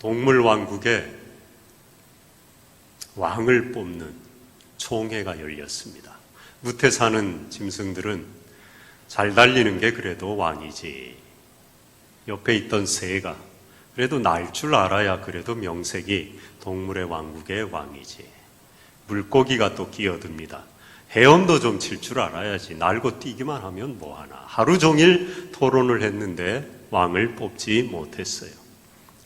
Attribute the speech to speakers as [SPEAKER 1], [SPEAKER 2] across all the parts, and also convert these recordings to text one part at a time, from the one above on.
[SPEAKER 1] 동물 왕국에 왕을 뽑는 총회가 열렸습니다. 무태 사는 짐승들은 잘 달리는 게 그래도 왕이지, 옆에 있던 새가 그래도 날 줄 알아야 그래도 명색이 동물의 왕국의 왕이지, 물고기가 또 끼어듭니다. 헤엄도 좀 칠 줄 알아야지, 날고 뛰기만 하면 뭐하나. 하루 종일 토론을 했는데 왕을 뽑지 못했어요.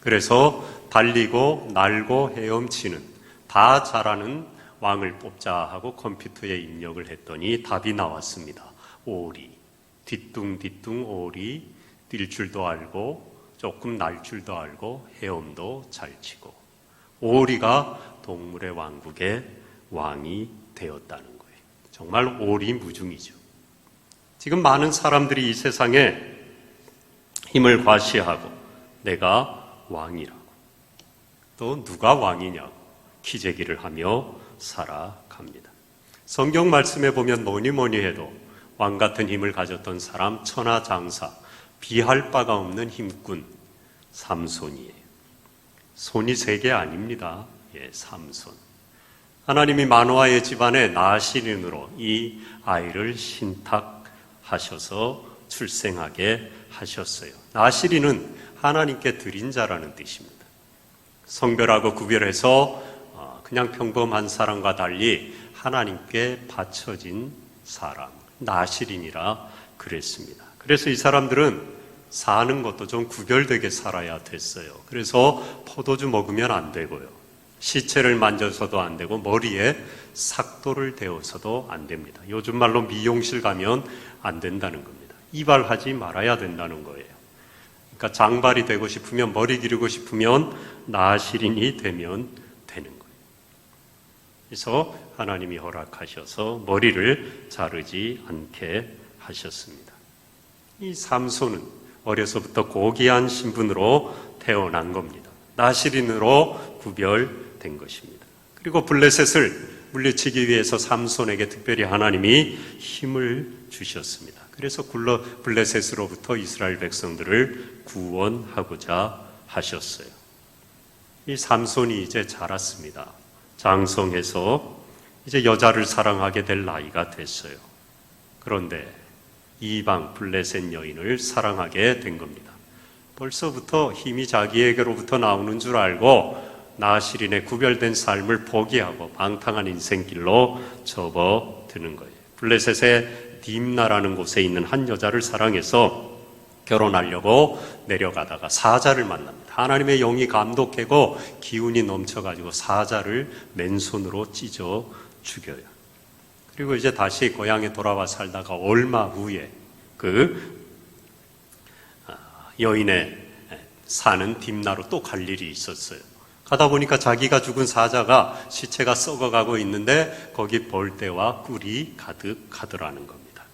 [SPEAKER 1] 그래서 달리고 날고 헤엄치는 다 잘하는 왕을 뽑자 하고 컴퓨터에 입력을 했더니 답이 나왔습니다. 오리, 뒤뚱뒤뚱 오리, 뛸 줄도 알고 조금 날 줄도 알고 헤엄도 잘 치고, 오리가 동물의 왕국의 왕이 되었다는 거예요. 정말 오리무중이죠. 지금 많은 사람들이 이 세상에 힘을 과시하고 내가 왕이라고, 또 누가 왕이냐고 기재기를 하며 살아갑니다. 성경 말씀에 보면 뭐니 해도 왕 같은 힘을 가졌던 사람, 천하장사, 비할 바가 없는 힘꾼 삼손이에요. 손이 세 개 아닙니다. 삼손. 하나님이 마노아의 집안에 나시린으로 이 아이를 신탁하셔서 출생하게 하셨어요. 나시린은 하나님께 드린 자라는 뜻입니다. 성별하고 구별해서 그냥 평범한 사람과 달리 하나님께 바쳐진 사람, 나시린이라 그랬습니다. 그래서 이 사람들은 사는 것도 좀 구별되게 살아야 됐어요. 그래서 포도주 먹으면 안 되고요, 시체를 만져서도 안 되고, 머리에 삭도를 대어서도 안 됩니다. 요즘 말로 미용실 가면 안 된다는 겁니다. 이발하지 말아야 된다는 거예요. 그러니까 장발이 되고 싶으면, 머리 기르고 싶으면 나시린이 되면 되는 거예요. 그래서 하나님이 허락하셔서 머리를 자르지 않게 하셨습니다. 이 삼손은 어려서부터 고귀한 신분으로 태어난 겁니다. 나시린으로 구별된 것입니다. 그리고 블레셋을 물리치기 위해서 삼손에게 특별히 하나님이 힘을 주셨습니다. 그래서 블레셋으로부터 이스라엘 백성들을 구원하고자 하셨어요. 이 삼손이 이제 자랐습니다. 장성해서 이제 여자를 사랑하게 될 나이가 됐어요. 그런데 이방 블레셋 여인을 사랑하게 된 겁니다. 벌써부터 힘이 자기에게로부터 나오는 줄 알고 나시린의 구별된 삶을 포기하고 방탕한 인생길로 접어드는 거예요. 블레셋의 딥나라는 곳에 있는 한 여자를 사랑해서 결혼하려고 내려가다가 사자를 만납니다. 하나님의 영이 감독하고 기운이 넘쳐가지고 사자를 맨손으로 찢어 죽여요. 그리고 이제 다시 고향에 돌아와 살다가 얼마 후에 그 여인의 사는 딥나로 또 갈 일이 있었어요. 가다 보니까 자기가 죽은 사자가 시체가 썩어가고 있는데 거기 벌떼와 꿀이 가득하더라는 겁니다.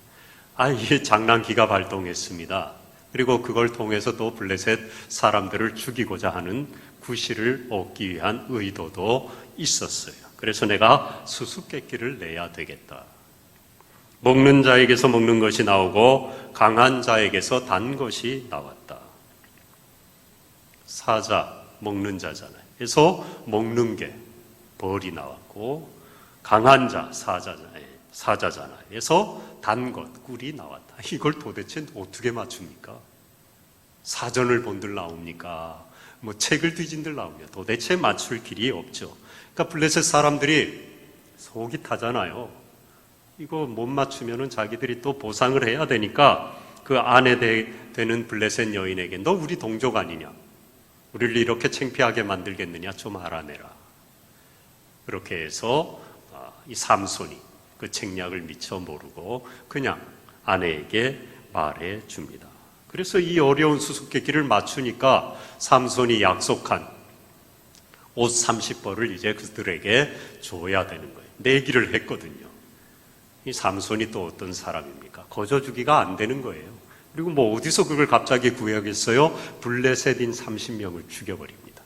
[SPEAKER 1] 이게 장난기가 발동했습니다. 그리고 그걸 통해서 또 블레셋 사람들을 죽이고자 하는 구실을 얻기 위한 의도도 있었어요. 그래서 내가 수수께끼를 내야 되겠다. 먹는 자에게서 먹는 것이 나오고 강한 자에게서 단 것이 나왔다. 사자, 먹는 자잖아요. 그래서 먹는 게 벌이 나왔고, 강한 자, 사자잖아요. 그래서 단 것, 꿀이 나왔다. 이걸 도대체 어떻게 맞춥니까? 사전을 본들 나옵니까? 책을 뒤진들 나옵니까? 도대체 맞출 길이 없죠. 그러니까 블레셋 사람들이 속이 타잖아요. 이거 못 맞추면은 자기들이 또 보상을 해야 되니까 그 아내 되는 블레셋 여인에게 너 우리 동족 아니냐? 우리를 이렇게 창피하게 만들겠느냐? 좀 알아내라. 그렇게 해서 이 삼손이 그 책략을 미처 모르고 그냥 아내에게 말해 줍니다. 그래서 이 어려운 수수께끼를 맞추니까 삼손이 약속한 옷 30벌을 이제 그들에게 줘야 되는 거예요. 내기를 했거든요. 이 삼손이 또 어떤 사람입니까? 거저주기가 안 되는 거예요. 그리고 어디서 그걸 갑자기 구해야겠어요? 블레셋인 30명을 죽여버립니다.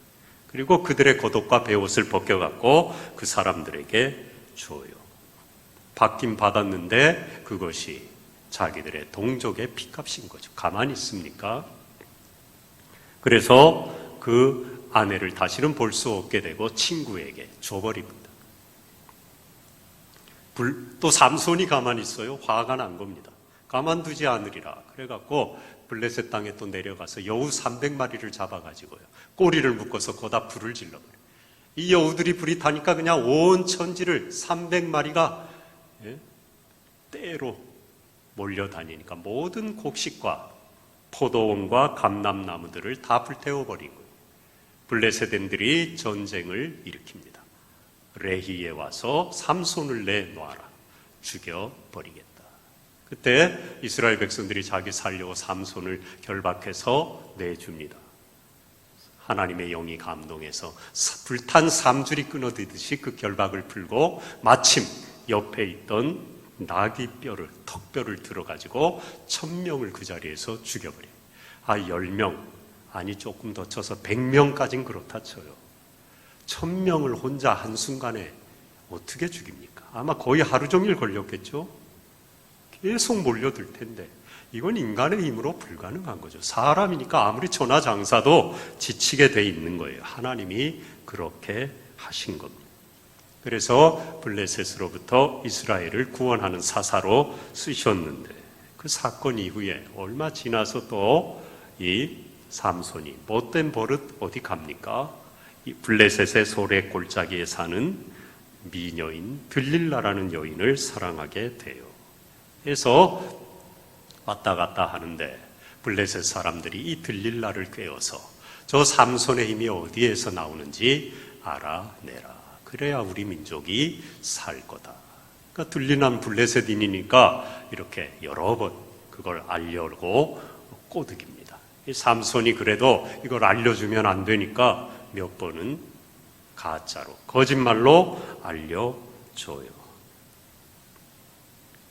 [SPEAKER 1] 그리고 그들의 겉옷과 베옷을 벗겨갖고 그 사람들에게 줘요. 받긴 받았는데 그것이 자기들의 동족의 피값인 거죠. 가만히 있습니까? 그래서 그 아내를 다시는 볼 수 없게 되고 친구에게 줘버립니다. 또 삼손이 가만히 있어요. 화가 난 겁니다. 가만두지 않으리라. 그래갖고 블레셋 땅에 또 내려가서 여우 300마리를 잡아가지고요. 꼬리를 묶어서 거다 불을 질러버려요. 이 여우들이 불이 타니까 그냥 온 천지를 300마리가 때로 몰려다니니까 모든 곡식과 포도원과 감람나무들을 다 불태워버린 거예요. 블레셋인들이 전쟁을 일으킵니다. 레히에 와서 삼손을 내놔라. 죽여버리겠다. 그때 이스라엘 백성들이 자기 살려고 삼손을 결박해서 내줍니다. 하나님의 영이 감동해서 불탄 삼줄이 끊어지듯이 그 결박을 풀고 마침 옆에 있던 나귀 뼈를, 턱뼈를 들어가지고 1000명을 그 자리에서 죽여버려요. 10명, 아니 조금 더 쳐서 100명까지는 그렇다 쳐요. 1000명을 혼자 한순간에 어떻게 죽입니까? 아마 거의 하루 종일 걸렸겠죠? 계속 몰려들 텐데 이건 인간의 힘으로 불가능한 거죠. 사람이니까 아무리 천하장사도 지치게 돼 있는 거예요. 하나님이 그렇게 하신 겁니다. 그래서 블레셋으로부터 이스라엘을 구원하는 사사로 쓰셨는데 그 사건 이후에 얼마 지나서 또 이 삼손이 못된 버릇 어디 갑니까? 이 블레셋의 소래 골짜기에 사는 미녀인 들릴라라는 여인을 사랑하게 돼요. 그래서 왔다 갔다 하는데 블레셋 사람들이 이 들릴라를 꿰어서 저 삼손의 힘이 어디에서 나오는지 알아내라. 그래야 우리 민족이 살 거다. 그러니까 들릴라는 블레셋인이니까 이렇게 여러 번 그걸 알려고 꼬드깁니다. 이 삼손이 그래도 이걸 알려주면 안 되니까 몇 번은 가짜로, 거짓말로 알려줘요.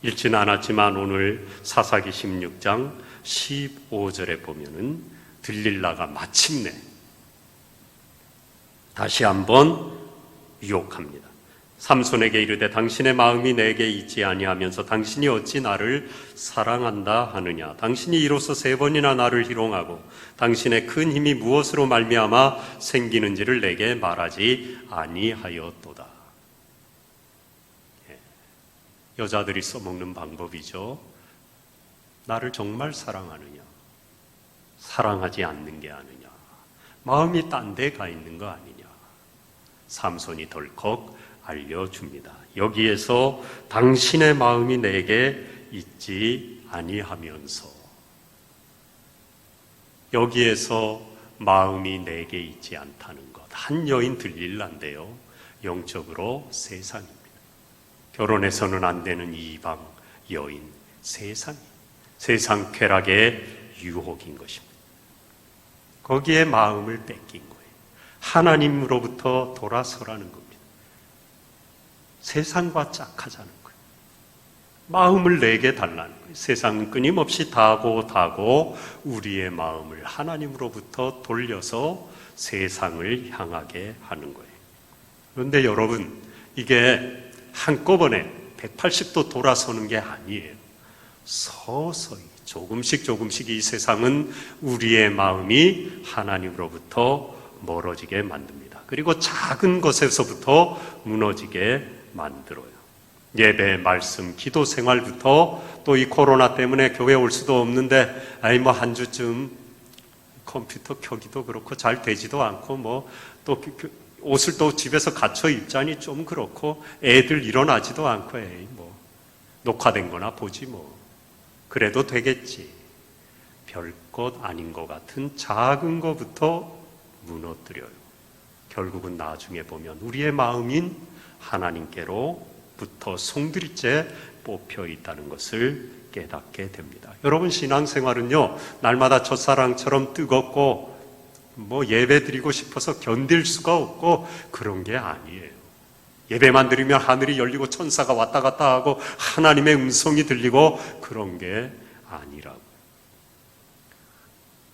[SPEAKER 1] 읽지는 않았지만 오늘 사사기 16장 15절에 보면은 들릴라가 마침내 다시 한번 유혹합니다. 삼손에게 이르되 당신의 마음이 내게 있지 아니하면서 당신이 어찌 나를 사랑한다 하느냐. 당신이 이로써 3번이나 나를 희롱하고 당신의 큰 힘이 무엇으로 말미암아 생기는지를 내게 말하지 아니하였도다. 여자들이 써먹는 방법이죠. 나를 정말 사랑하느냐, 사랑하지 않는 게 아니냐, 마음이 딴 데 가 있는 거 아니냐. 삼손이 덜컥 알려줍니다. 여기에서 당신의 마음이 내게 있지 아니하면서, 여기에서 마음이 내게 있지 않다는 것. 한 여인 들릴란데요, 영적으로 세상입니다. 결혼해서는 안 되는 이방 여인, 세상 쾌락의 유혹인 것입니다. 거기에 마음을 뺏긴 거예요. 하나님으로부터 돌아서라는 겁니다. 세상과 짝하자는 거예요. 마음을 내게 달라는 거예요. 세상은 끊임없이 다고 우리의 마음을 하나님으로부터 돌려서 세상을 향하게 하는 거예요. 그런데 여러분, 이게 한꺼번에 180도 돌아서는 게 아니에요. 서서히 조금씩 이 세상은 우리의 마음이 하나님으로부터 멀어지게 만듭니다. 그리고 작은 것에서부터 무너지게 만들어요. 예배, 말씀, 기도 생활부터 또 이 코로나 때문에 교회 올 수도 없는데 한 주쯤 컴퓨터 켜기도 그렇고 잘 되지도 않고 또 옷을 또 집에서 갖춰 입자니 좀 그렇고 애들 일어나지도 않고 녹화된 거나 보지 그래도 되겠지. 별것 아닌 것 같은 작은 것부터 무너뜨려요. 결국은 나중에 보면 우리의 마음인 하나님께로부터 송두리째 뽑혀 있다는 것을 깨닫게 됩니다. 여러분, 신앙생활은요, 날마다 첫사랑처럼 뜨겁고 예배 드리고 싶어서 견딜 수가 없고 그런 게 아니에요. 예배만 드리면 하늘이 열리고 천사가 왔다 갔다 하고 하나님의 음성이 들리고 그런 게 아니라고.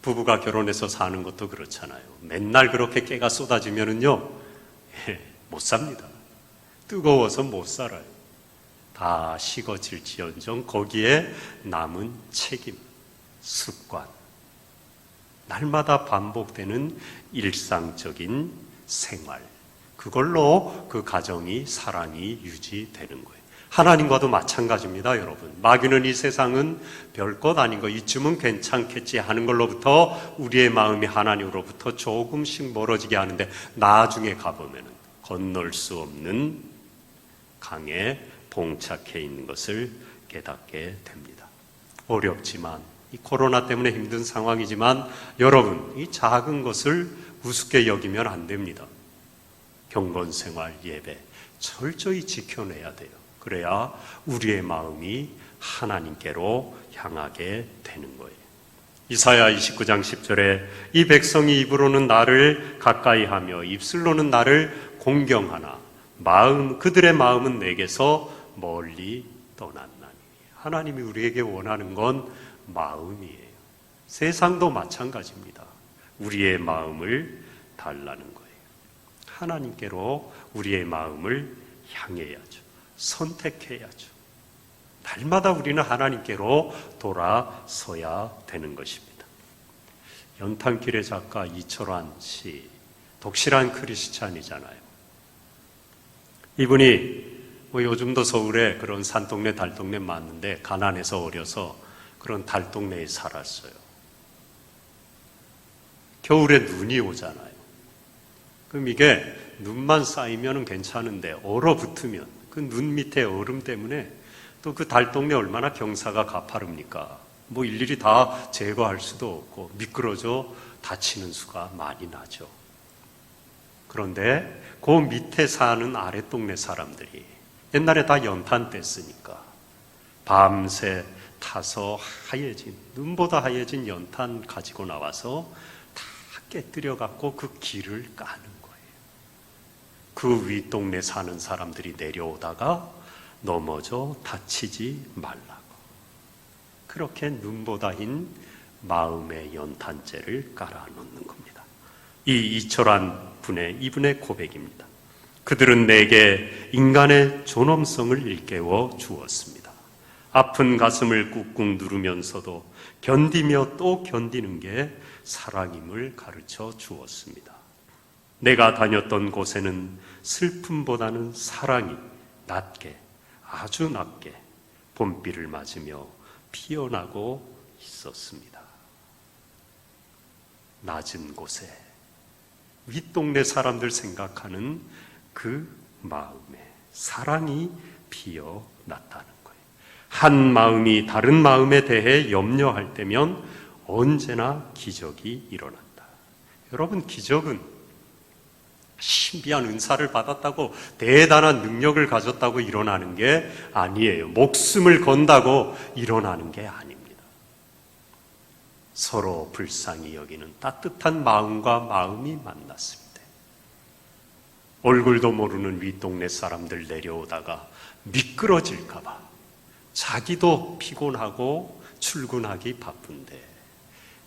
[SPEAKER 1] 부부가 결혼해서 사는 것도 그렇잖아요. 맨날 그렇게 깨가 쏟아지면은요, 못 삽니다. 뜨거워서 못 살아요. 다 식어질지언정 거기에 남은 책임, 습관, 날마다 반복되는 일상적인 생활. 그걸로 그 가정이, 사랑이 유지되는 거예요. 하나님과도 마찬가지입니다, 여러분. 마귀는 이 세상은 별것 아닌 거, 이쯤은 괜찮겠지 하는 걸로부터 우리의 마음이 하나님으로부터 조금씩 멀어지게 하는데 나중에 가보면 건널 수 없는 강에 봉착해 있는 것을 깨닫게 됩니다. 어렵지만, 이 코로나 때문에 힘든 상황이지만 여러분, 이 작은 것을 우습게 여기면 안 됩니다. 경건생활, 예배 철저히 지켜내야 돼요. 그래야 우리의 마음이 하나님께로 향하게 되는 거예요. 이사야 29장 10절에 이 백성이 입으로는 나를 가까이하며 입술로는 나를 공경하나 그들의 마음은 내게서 멀리 떠났나니. 하나님이 우리에게 원하는 건 마음이에요. 세상도 마찬가지입니다. 우리의 마음을 달라는 거예요. 하나님께로 우리의 마음을 향해야죠. 선택해야죠. 날마다 우리는 하나님께로 돌아서야 되는 것입니다. 연탄길의 작가 이철환 씨, 독실한 크리스찬이잖아요. 이분이 요즘도 서울에 그런 산동네 달동네 많은데 가난해서 어려서 그런 달동네에 살았어요. 겨울에 눈이 오잖아요. 그럼 이게 눈만 쌓이면 괜찮은데 얼어붙으면 그 눈 밑에 얼음 때문에 또 그 달동네 얼마나 경사가 가파릅니까? 일일이 다 제거할 수도 없고 미끄러져 다치는 수가 많이 나죠. 그런데 그 밑에 사는 아랫동네 사람들이 옛날에 다 연탄 뗐으니까 밤새 타서 하얘진, 눈보다 하얘진 연탄 가지고 나와서 다 깨뜨려 갖고 그 길을 까는 거예요. 그 윗동네 사는 사람들이 내려오다가 넘어져 다치지 말라고. 그렇게 눈보다 흰 마음의 연탄재를 깔아놓는 겁니다. 이 이철환 이분의 고백입니다. 그들은 내게 인간의 존엄성을 일깨워 주었습니다. 아픈 가슴을 꾹꾹 누르면서도 견디며 또 견디는 게 사랑임을 가르쳐 주었습니다. 내가 다녔던 곳에는 슬픔보다는 사랑이 낮게, 아주 낮게 봄비를 맞으며 피어나고 있었습니다. 낮은 곳에 윗동네 사람들 생각하는 그 마음에 사랑이 피어났다는 거예요. 한 마음이 다른 마음에 대해 염려할 때면 언제나 기적이 일어난다. 여러분, 기적은 신비한 은사를 받았다고 대단한 능력을 가졌다고 일어나는 게 아니에요. 목숨을 건다고 일어나는 게 아닙니다. 서로 불쌍히 여기는 따뜻한 마음과 마음이 만났을 때, 얼굴도 모르는 윗동네 사람들 내려오다가 미끄러질까봐 자기도 피곤하고 출근하기 바쁜데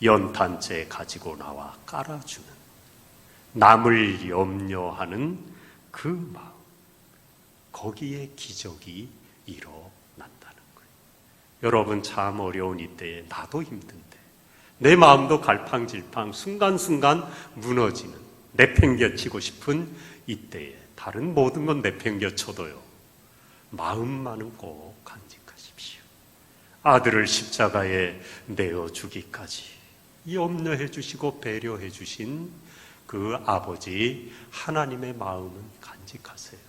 [SPEAKER 1] 연탄재 가지고 나와 깔아주는, 남을 염려하는 그 마음, 거기에 기적이 일어난다는 거예요. 여러분, 참 어려운 이때에 나도 힘든데 내 마음도 갈팡질팡 순간순간 무너지는, 내팽개치고 싶은 이때에 다른 모든 건 내팽개쳐도요, 마음만은 꼭 간직하십시오. 아들을 십자가에 내어주기까지 염려해 주시고 배려해 주신 그 아버지 하나님의 마음은 간직하세요.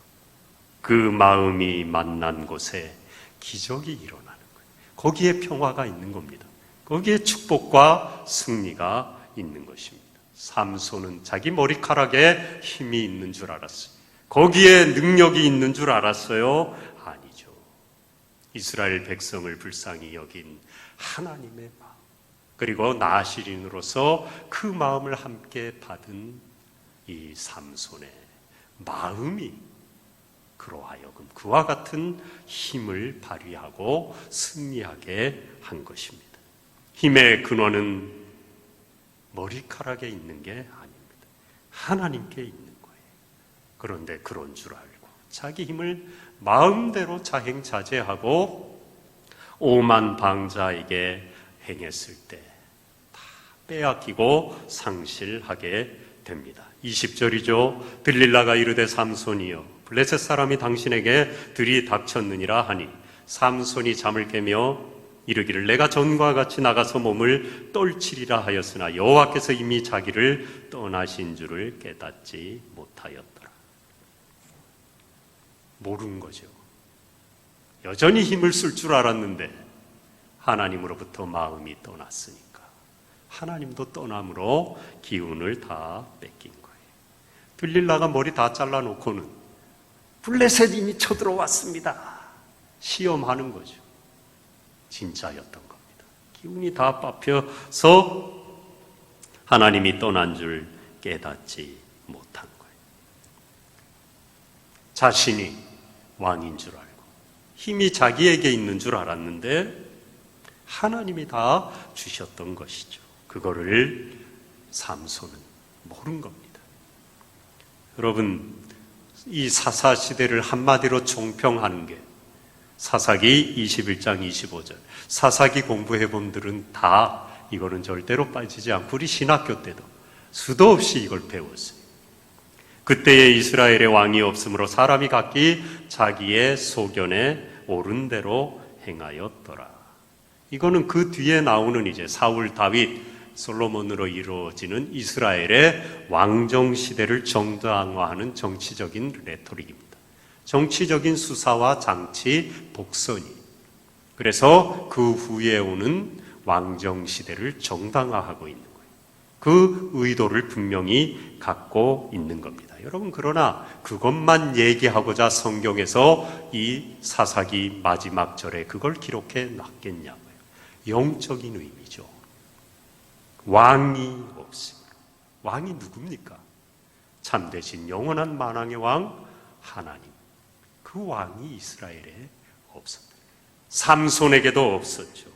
[SPEAKER 1] 그 마음이 만난 곳에 기적이 일어나는 거예요. 거기에 평화가 있는 겁니다. 거기에 축복과 승리가 있는 것입니다. 삼손은 자기 머리카락에 힘이 있는 줄 알았어요. 거기에 능력이 있는 줄 알았어요? 아니죠. 이스라엘 백성을 불쌍히 여긴 하나님의 마음, 그리고 나시린으로서 그 마음을 함께 받은 이 삼손의 마음이 그로 하여금 그와 같은 힘을 발휘하고 승리하게 한 것입니다. 힘의 근원은 머리카락에 있는 게 아닙니다. 하나님께 있는 거예요. 그런데 그런 줄 알고 자기 힘을 마음대로 자행자제하고 오만 방자에게 행했을 때 다 빼앗기고 상실하게 됩니다. 20절이죠. 들릴라가 이르되 삼손이여 블레셋 사람이 당신에게 들이 닥쳤느니라 하니 삼손이 잠을 깨며 이르기를 내가 전과 같이 나가서 몸을 떨치리라 하였으나 여호와께서 이미 자기를 떠나신 줄을 깨닫지 못하였더라. 모르는 거죠. 여전히 힘을 쓸 줄 알았는데 하나님으로부터 마음이 떠났으니까 하나님도 떠남으로 기운을 다 뺏긴 거예요. 들릴라가 머리 다 잘라놓고는 블레셋 이미 쳐들어왔습니다. 시험하는 거죠. 진짜였던 겁니다. 기운이 다 뽑혀서 하나님이 떠난 줄 깨닫지 못한 거예요. 자신이 왕인 줄 알고 힘이 자기에게 있는 줄 알았는데 하나님이 다 주셨던 것이죠. 그거를 삼손은 모른 겁니다. 여러분, 이 사사시대를 한마디로 총평하는 게 사사기 21장 25절 사사기 공부해 본 분들은 다 이거는 절대로 빠지지 않고 우리 신학교 때도 수도 없이 이걸 배웠어요. 그때에 이스라엘의 왕이 없으므로 사람이 각기 자기의 소견에 옳은 대로 행하였더라. 이거는 그 뒤에 나오는 이제 사울, 다윗, 솔로몬으로 이루어지는 이스라엘의 왕정 시대를 정당화하는 정치적인 레토릭입니다. 정치적인 수사와 장치, 복선이. 그래서 그 후에 오는 왕정 시대를 정당화하고 있는 거예요. 그 의도를 분명히 갖고 있는 겁니다. 여러분, 그러나 그것만 얘기하고자 성경에서 이 사사기 마지막 절에 그걸 기록해 놨겠냐고요. 영적인 의미죠. 왕이 없습니다. 왕이 누굽니까? 참되신 영원한 만왕의 왕 하나님. 그 왕이 이스라엘에 없었다. 삼손에게도 없었죠.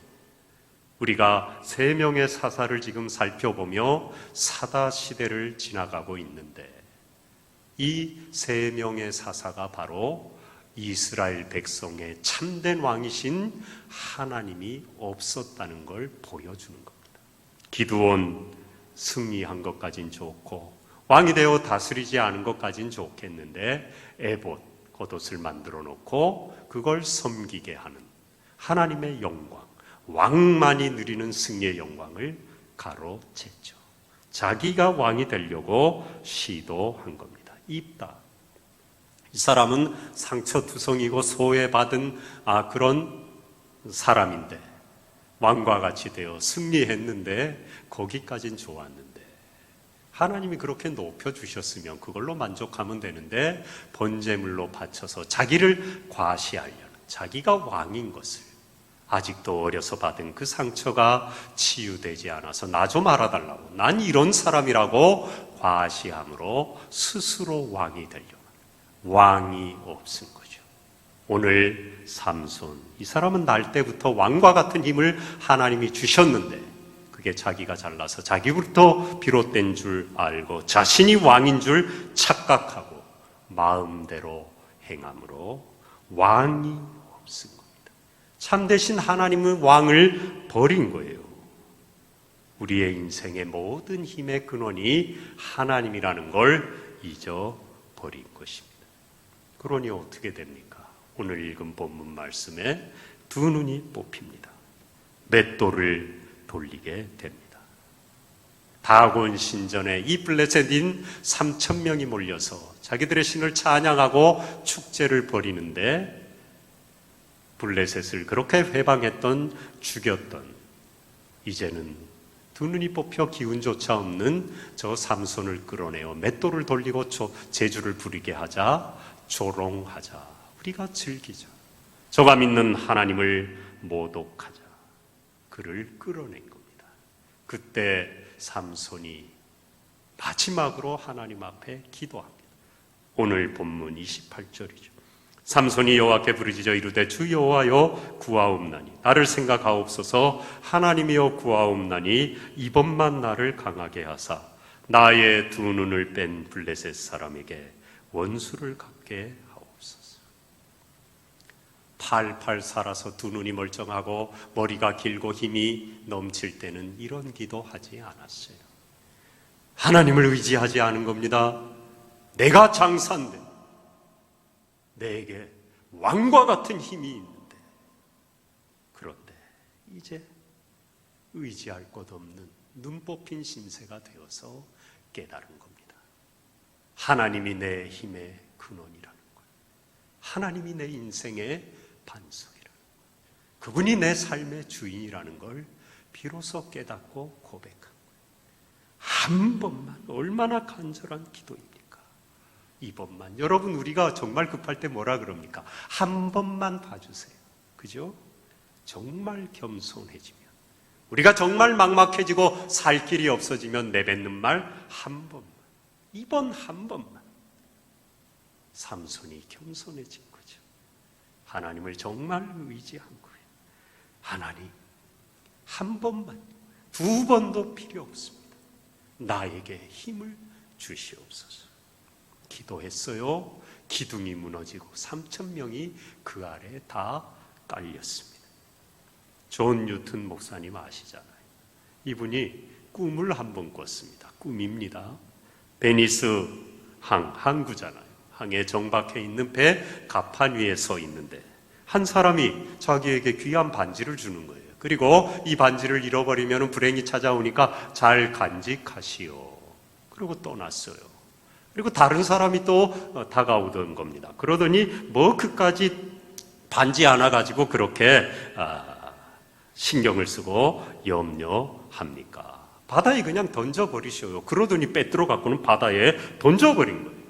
[SPEAKER 1] 우리가 세 명의 사사를 지금 살펴보며 사다 시대를 지나가고 있는데 이 세 명의 사사가 바로 이스라엘 백성의 참된 왕이신 하나님이 없었다는 걸 보여주는 겁니다. 기드온 승리한 것까진 좋고 왕이 되어 다스리지 않은 것까진 좋겠는데 에봇, 겉옷을 만들어 놓고 그걸 섬기게 하는 하나님의 영광, 왕만이 누리는 승리의 영광을 가로챘죠. 자기가 왕이 되려고 시도한 겁니다. 입다. 이 사람은 상처투성이고 소외받은 그런 사람인데 왕과 같이 되어 승리했는데 거기까진 좋았는데 하나님이 그렇게 높여주셨으면 그걸로 만족하면 되는데 번제물로 바쳐서 자기를 과시하려는 자기가 왕인 것을 아직도 어려서 받은 그 상처가 치유되지 않아서 나 좀 알아달라고 난 이런 사람이라고 과시함으로 스스로 왕이 되려는 왕이 없은 거죠. 오늘 삼손 이 사람은 날 때부터 왕과 같은 힘을 하나님이 주셨는데 그게 자기가 잘나서 자기부터 비롯된 줄 알고 자신이 왕인 줄 착각하고 마음대로 행함으로 왕이 없은 겁니다. 참되신 하나님은 왕을 버린 거예요. 우리의 인생의 모든 힘의 근원이 하나님이라는 걸 잊어버린 것입니다. 그러니 어떻게 됩니까? 오늘 읽은 본문 말씀에 두 눈이 뽑힙니다. 맷돌을 돌리게 됩니다. 다곤 신전에 이 블레셋인 3,000명이 몰려서 자기들의 신을 찬양하고 축제를 벌이는데 블레셋을 그렇게 회방했던 죽였던 이제는 두 눈이 뽑혀 기운조차 없는 저 삼손을 끌어내어 맷돌을 돌리고 제주를 부리게 하자 조롱하자 우리가 즐기자 저가 믿는 하나님을 모독하자 그를 끌어낸 겁니다. 그때 삼손이 마지막으로 하나님 앞에 기도합니다. 오늘 본문 28절이죠. 삼손이 여호와께 부르짖어 이르되 주 여호와여 구하옵나니 나를 생각하옵소서. 하나님이여 구하옵나니 이번만 나를 강하게 하사 나의 두 눈을 뺀 블레셋 사람에게 원수를 갚게 하옵소서. 팔팔 살아서 두 눈이 멀쩡하고 머리가 길고 힘이 넘칠 때는 이런 기도하지 않았어요. 하나님을 의지하지 않은 겁니다. 내가 장사인데, 내게 왕과 같은 힘이 있는데, 그런데 이제 의지할 것 없는 눈 뽑힌 신세가 되어서 깨달은 겁니다. 하나님이 내 힘의 근원이라는 걸, 하나님이 내 인생의 반석이라는 걸, 그분이 내 삶의 주인이라는 걸 비로소 깨닫고 고백한 거예요. 한 번만, 얼마나 간절한 기도입니까? 이번만. 여러분, 우리가 정말 급할 때 뭐라 그럽니까? 한 번만 봐주세요. 그죠? 정말 겸손해지면, 우리가 정말 막막해지고 살 길이 없어지면 내뱉는 말 한 번만, 이번 한 번만. 삼손이 겸손해진 거죠. 하나님을 정말 의지한 거예요. 하나님, 한 번만, 두 번도 필요 없습니다. 나에게 힘을 주시옵소서. 기도했어요. 기둥이 무너지고 3,000명이 그 아래 다 깔렸습니다. 존 뉴턴 목사님 아시잖아요. 이분이 꿈을 한 번 꿨습니다. 꿈입니다. 베니스 항구잖아요. 항에 정박해 있는 배 갑판 위에 서 있는데 한 사람이 자기에게 귀한 반지를 주는 거예요. 그리고 이 반지를 잃어버리면 불행이 찾아오니까 잘 간직하시오. 그리고 떠났어요. 그리고 다른 사람이 또 다가오던 겁니다. 그러더니 뭐 그까지 반지 하나 가지고 그렇게 신경을 쓰고 염려합니까? 바다에 그냥 던져버리셔요. 그러더니 빼들어 갖고는 바다에 던져버린 거예요.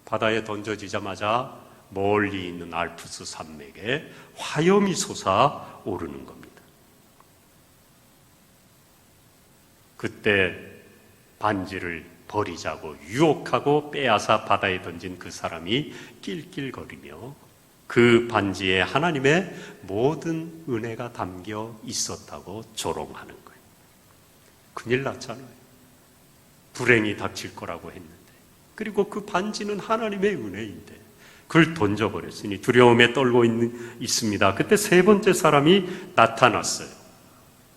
[SPEAKER 1] 바다에 던져지자마자 멀리 있는 알프스 산맥에 화염이 솟아오르는 겁니다. 그때 반지를 버리자고 유혹하고 빼앗아 바다에 던진 그 사람이 낄낄거리며 그 반지에 하나님의 모든 은혜가 담겨 있었다고 조롱하는 거예요. 큰일 났잖아요. 불행이 닥칠 거라고 했는데, 그리고 그 반지는 하나님의 은혜인데 그걸 던져버렸으니 두려움에 떨고 있습니다. 그때 세 번째 사람이 나타났어요.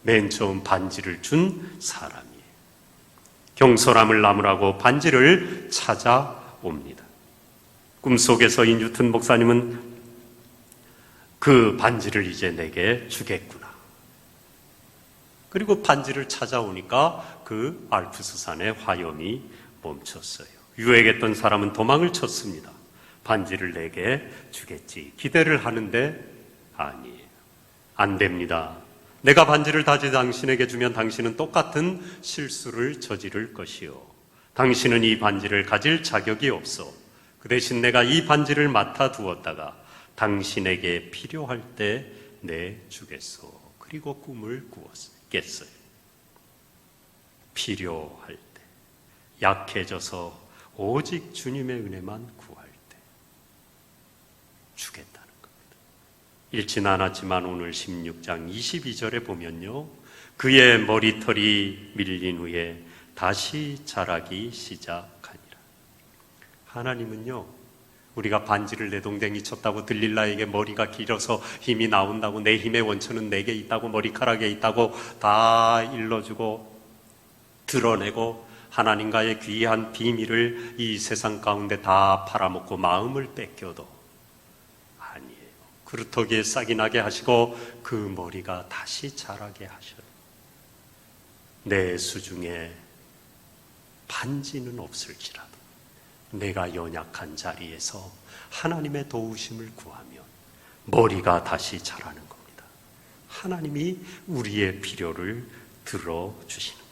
[SPEAKER 1] 맨 처음 반지를 준 사람이에요. 경솔함을 나무라고 반지를 찾아옵니다. 꿈속에서 이 뉴턴 목사님은 그 반지를 이제 내게 주겠구나. 그리고 반지를 찾아오니까 그 알프스 산의 화염이 멈췄어요. 유혹했던 사람은 도망을 쳤습니다. 반지를 내게 주겠지 기대를 하는데 아니에요. 안 됩니다. 내가 반지를 다시 당신에게 주면 당신은 똑같은 실수를 저지를 것이요. 당신은 이 반지를 가질 자격이 없어. 그 대신 내가 이 반지를 맡아 두었다가 당신에게 필요할 때 내주겠소. 그리고 꿈을 깼어요. 필요할 때, 약해져서 오직 주님의 은혜만 구할 때 주겠다는 겁니다. 읽진 않았지만 오늘 16장 22절에 보면요, 그의 머리털이 밀린 후에 다시 자라기 시작하니라. 하나님은요, 우리가 반지를 내동댕이 쳤다고 들릴라에게 머리가 길어서 힘이 나온다고, 내 힘의 원천은 내게 있다고, 머리카락에 있다고 다 일러주고 드러내고 하나님과의 귀한 비밀을 이 세상 가운데 다 팔아먹고 마음을 뺏겨도 아니에요. 그루터기에 싹이 나게 하시고 그 머리가 다시 자라게 하셔요. 내 수중에 반지는 없을지라도 내가 연약한 자리에서 하나님의 도우심을 구하면 머리가 다시 자라는 겁니다. 하나님이 우리의 필요를 들어주시는 겁니다.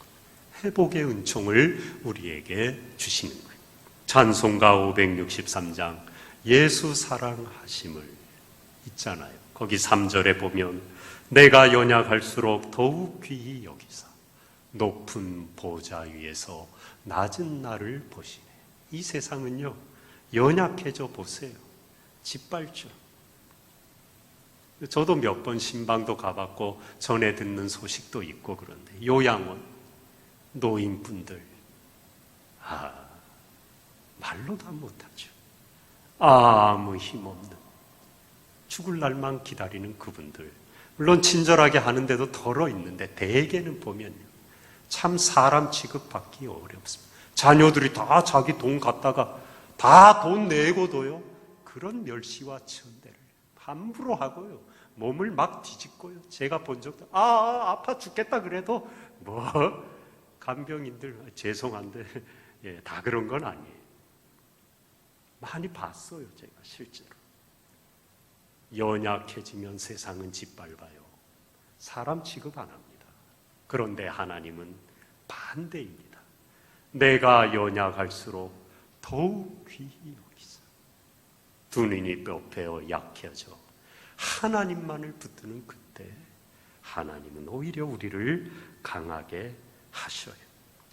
[SPEAKER 1] 회복의 은총을 우리에게 주시는 거예요. 찬송가 563장 예수 사랑하심을 있잖아요. 거기 3절에 보면 내가 연약할수록 더욱 귀히 여기사 높은 보좌 위에서 낮은 나를 보시네. 이 세상은요, 연약해져 보세요. 짓밟죠. 저도 몇 번 신방도 가봤고 전에 듣는 소식도 있고 그런데 요양원, 노인분들 말로 다 못하죠. 아무 힘없는 죽을 날만 기다리는 그분들, 물론 친절하게 하는데도 덜어 있는데 대개는 보면요, 참 사람 취급받기 어렵습니다. 자녀들이 다 자기 돈 갖다가 다 돈 내고도요, 그런 멸시와 천대를 함부로 하고요, 몸을 막 뒤집고요. 제가 본 적도 아파 죽겠다 그래도 간병인들 죄송한데 다 그런 건 아니에요. 많이 봤어요, 제가 실제로. 연약해지면 세상은 짓밟아요. 사람 취급 안 합니다. 그런데 하나님은 반대입니다. 내가 연약할수록 더욱 귀히 여기사 두 눈이 뼈패어 약해져 하나님만을 붙드는 그때 하나님은 오히려 우리를 강하게 하셔요.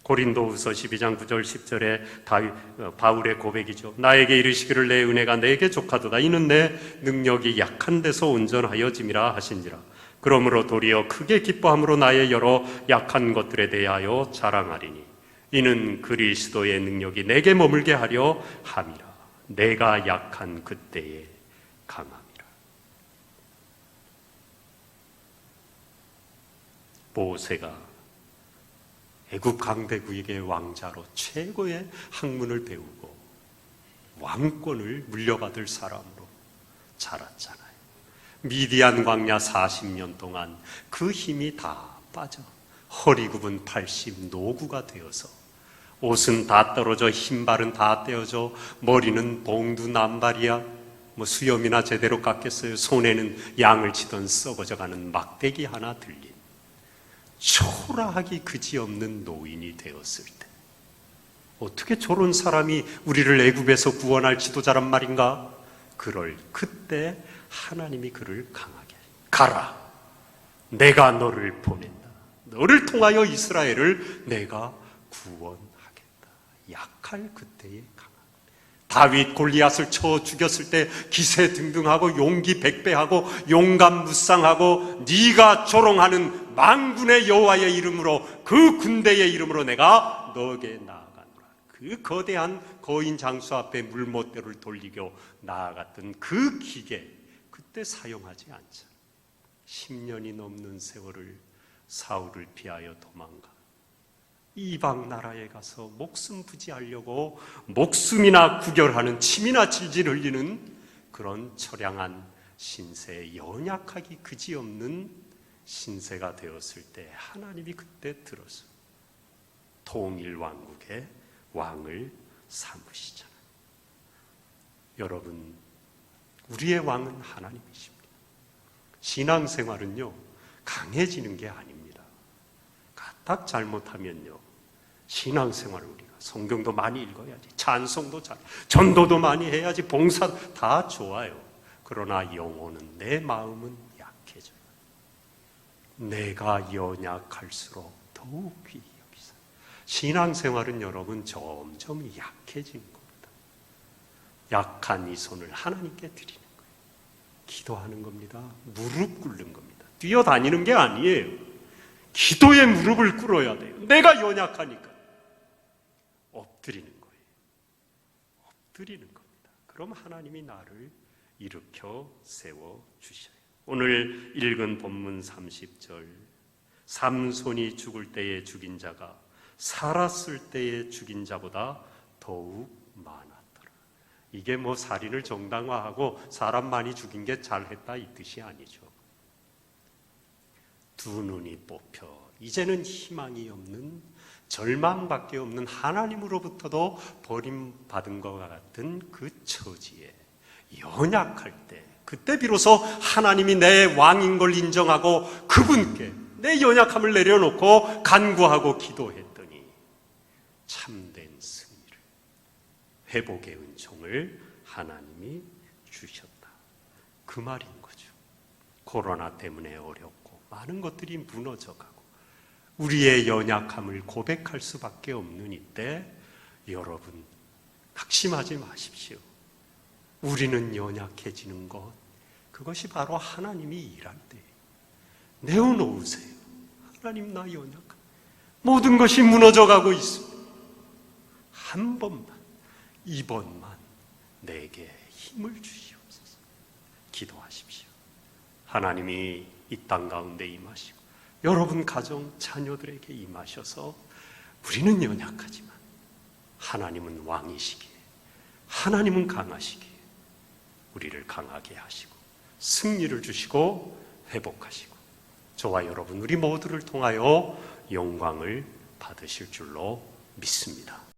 [SPEAKER 1] 고린도후서 12장 9절 10절에 바울의 고백이죠. 나에게 이르시기를 내 은혜가 내게 족하도다. 이는 내 능력이 약한 데서 온전하여짐이라 하신지라. 그러므로 도리어 크게 기뻐함으로 나의 여러 약한 것들에 대하여 자랑하리니 이는 그리스도의 능력이 내게 머물게 하려 함이라. 내가 약한 그때에 강함이라. 모세가 애굽 강대국의 왕자로 최고의 학문을 배우고 왕권을 물려받을 사람으로 자랐잖아요. 미디안 광야 40년 동안 그 힘이 다 빠져 허리 굽은 80 노구가 되어서 옷은 다 떨어져 흰발은 다 떼어져 머리는 봉두 남발이야. 수염이나 제대로 깎였어요. 손에는 양을 치던 썩어져가는 막대기 하나 들린 초라하기 그지없는 노인이 되었을 때 어떻게 저런 사람이 우리를 애굽에서 구원할 지도자란 말인가? 그럴 그때 하나님이 그를 강하게 가라, 내가 너를 보낸다. 너를 통하여 이스라엘을 내가 구원하겠다. 약할 그때의 강함. 다윗 골리앗을 쳐 죽였을 때 기세 등등하고 용기 백배하고 용감무쌍하고 네가 조롱하는 만군의 여호와의 이름으로 그 군대의 이름으로 내가 너에게 나아가노라. 그 거대한 거인 장수 앞에 물못대를 돌리고 나아갔던 그 기계, 그때 사용하지 않잖아. 10년이 넘는 세월을 사울을 피하여 도망가 이방 나라에 가서 목숨 부지하려고 목숨이나 구결하는 침이나 질질 흘리는 그런 처량한 신세, 연약하기 그지없는 신세가 되었을 때 하나님이 그때 들어서 통일 왕국의 왕을 삼으시잖아요. 여러분, 우리의 왕은 하나님이십니다. 신앙생활은요, 강해지는 게 아닙니다. 딱 잘못하면요, 신앙생활을 우리가 성경도 많이 읽어야지, 찬송도 잘, 전도도 많이 해야지, 봉사 다 좋아요. 그러나 영혼은, 내 마음은 약해져요. 내가 연약할수록 더욱 귀히 여기사. 신앙생활은 여러분 점점 약해지는 겁니다. 약한 이 손을 하나님께 드리는 거예요. 기도하는 겁니다. 무릎 꿇는 겁니다. 뛰어다니는 게 아니에요. 기도의 무릎을 꿇어야 돼요. 내가 연약하니까. 엎드리는 거예요. 엎드리는 겁니다. 그럼 하나님이 나를 일으켜 세워주셔요. 오늘 읽은 본문 30절, 삼손이 죽을 때에 죽인 자가 살았을 때에 죽인 자보다 더욱 많았더라. 이게 살인을 정당화하고 사람 많이 죽인 게 잘했다 이 뜻이 아니죠. 두 눈이 뽑혀 이제는 희망이 없는, 절망밖에 없는, 하나님으로부터도 버림받은 것과 같은 그 처지에 연약할 때, 그때 비로소 하나님이 내 왕인 걸 인정하고 그분께 내 연약함을 내려놓고 간구하고 기도했더니 참된 승리를, 회복의 은총을 하나님이 주셨다. 그 말인 거죠. 코로나 때문에 어렵고 많은 것들이 무너져가고 우리의 연약함을 고백할 수밖에 없는 이때, 여러분 낙심하지 마십시오. 우리는 연약해지는 것, 그것이 바로 하나님이 일할 때 내어놓으세요. 하나님, 나 연약함, 모든 것이 무너져가고 있습니다. 한 번만, 이번만 내게 힘을 주시옵소서. 기도하십시오. 하나님이 이 땅 가운데 임하시고 여러분 가정 자녀들에게 임하셔서 우리는 연약하지만 하나님은 왕이시기에, 하나님은 강하시기에 우리를 강하게 하시고 승리를 주시고 회복하시고 저와 여러분 우리 모두를 통하여 영광을 받으실 줄로 믿습니다.